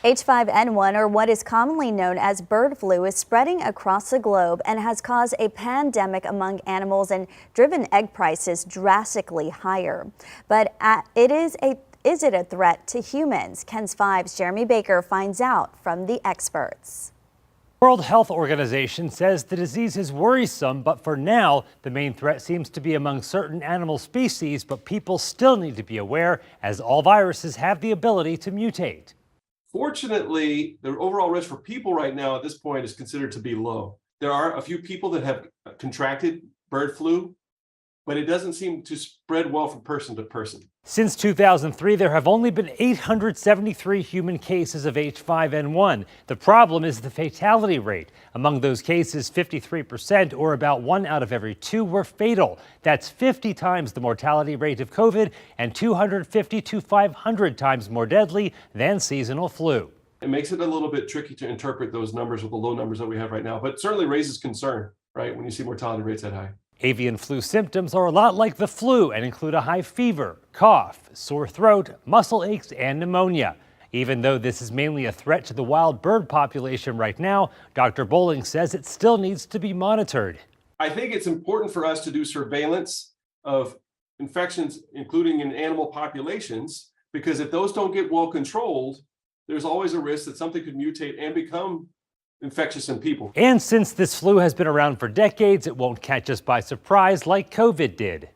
H5N1, or what is commonly known as bird flu, is spreading across the globe and has caused a pandemic among animals and driven egg prices drastically higher. But is it a threat to humans? KENS 5's Jeremy Baker finds out from the experts. World Health Organization says the disease is worrisome, but for now, the main threat seems to be among certain animal species, but people still need to be aware as all viruses have the ability to mutate. Fortunately, the overall risk for people right now at this point is considered to be low. There are a few people that have contracted bird flu, but it doesn't seem to spread well from person to person. Since 2003, there have only been 873 human cases of H5N1. The problem is the fatality rate. Among those cases, 53%, or about 1 out of every 2, were fatal. That's 50 times the mortality rate of COVID and 250 to 500 times more deadly than seasonal flu. It makes it a little bit tricky to interpret those numbers with the low numbers that we have right now, but certainly raises concern, right, when you see mortality rates that high. Avian flu symptoms are a lot like the flu and include a high fever, cough, sore throat, muscle aches, and pneumonia. Even though this is mainly a threat to the wild bird population right now, Dr. Bowling says it still needs to be monitored. I think it's important for us to do surveillance of infections, including in animal populations, because if those don't get well controlled, there's always a risk that something could mutate and become infectious in people. And since this flu has been around for decades, it won't catch us by surprise like COVID did.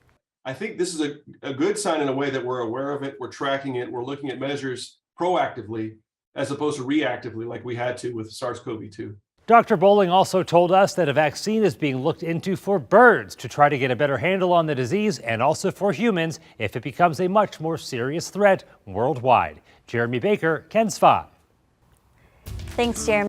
I think this is a good sign in a way that we're aware of it, we're tracking it, we're looking at measures proactively as opposed to reactively like we had to with SARS-CoV-2. Dr. Bowling also told us that a vaccine is being looked into for birds to try to get a better handle on the disease, and also for humans if it becomes a much more serious threat worldwide. Jeremy Baker, KENS 5. Thanks, Jeremy.